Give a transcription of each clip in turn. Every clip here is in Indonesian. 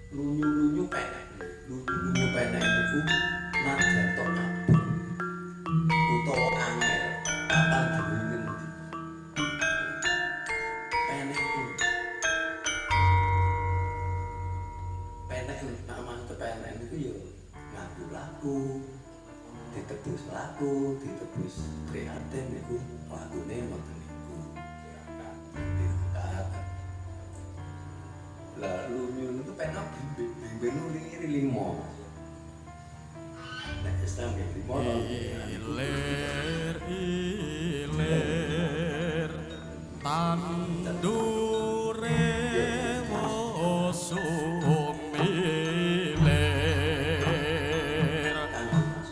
lunyu-lunyu penek. Lunyu-lunyu penek niku najan tok kabeh. Utawa angel kapan diwingin ndi. Penek ku. Penek nama kepenek niku ya nganggo lagu. Ditebus lagu, ditebus prihatin niku lagune ngoten niku. Lalu nyun itu penak bimbing uri limo. Nek Islam ya limo. Ilir tandure mosok milir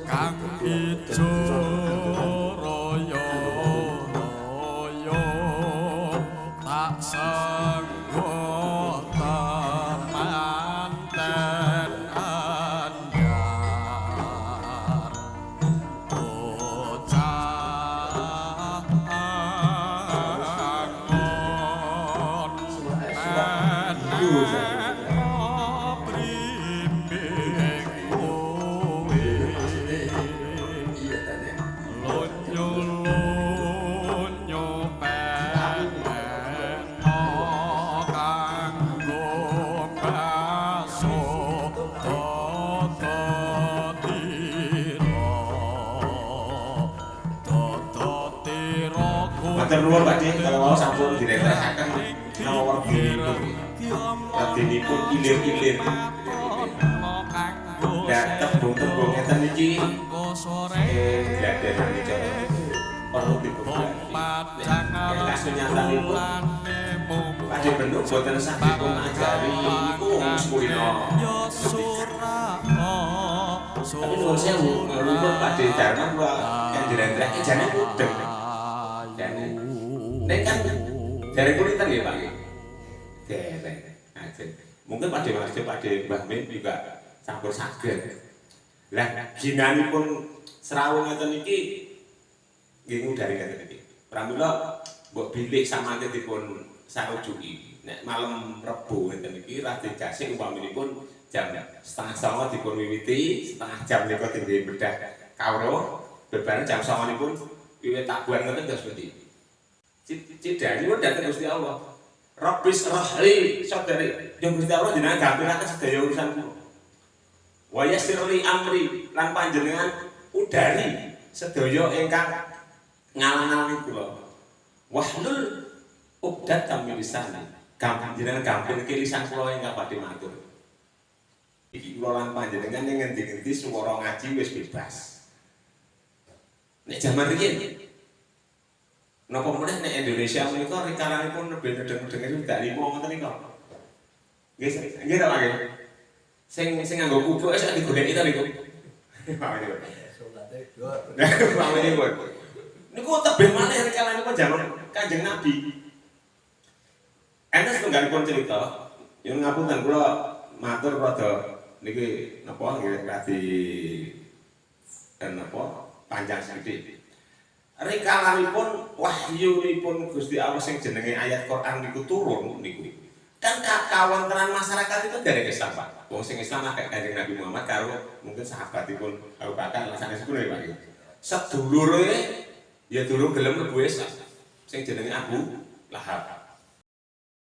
kang ijo royo royo tak sanggo temanten anyar bocah angon primbing kowe Iya tadi. lonyo-lonyo peneno kanggo ngaso tototiro Matur nuwun Pakde, kalau mau sampun direntekaken nama werdinipun ilir-ilir. Lah tembung-tembung ngeten iki gladen iki perlu diperhatikan. Nek kasunyatanipun Pakde bentuk boten sah dipun ajari iku wong sepurino. Tapi nuwun sewu, nuwun Pakde Dharma kula kan direntekaken jane mudeng. Nek kan dari kulitan ya Pak. Derek. Mungkin Pakde Marjo, Pakde Mbah Min juga campur saged. Lah ginanipun serawung ngeten iki nggih ngudari ngeten iki. Pramila mbok bilik samangke dipun sarujuki. Nek malam Rebo ngeten iki Raden Gasing umpaminipun jam 8:30 dipun wiwiti, setengah jam nika tinggi bedah kawruh, bebaran jam 09.00 wiwit tabuhan ngeten terus pundi. Cidani pun datang Gusti Allah. Rabbis rahli saudari, yang Gusti Allah jenengan gampiraken sedaya urusan kula. Wa yassirli amri lan panjenengan udari sedaya ingkang ngalang-alangi kula. Wahlul uqdatam min lisani. Gampang jenengan gampirke lisan kula ingkang badhe matur. Iki kula lan panjenengan ning ngendi-endi swara ngaji wis bebas. Nek jaman riyen napa meneh nek Indonesia menika rikalanipun lebih nedeng-nedeng dak limo ngoten nika. Nggih ta Pak. Sing nganggo kubuk sak digoleki ta niku. Pak menipun. Niku tebih maneh rikalanipun jaman Kanjeng Nabi. Enten setunggalipun cerita, yen ngapunten kula matur rada niki napa nggih radi napa panjang sithik. Rikalanipun wahyunipun Gusti Allah sing jenenge ayat Quran niku turun niku. Kan kawontenan masyarakat itu dari Islam Pak. Wong sing Islam akeh Kanjeng Nabi Muhammad karo mungkin sahabatipun Abu Bakar lan sanesipun ya Pak. Sedulure ya durung gelem mlebu Islam. Sing jenenge Abu Lahab.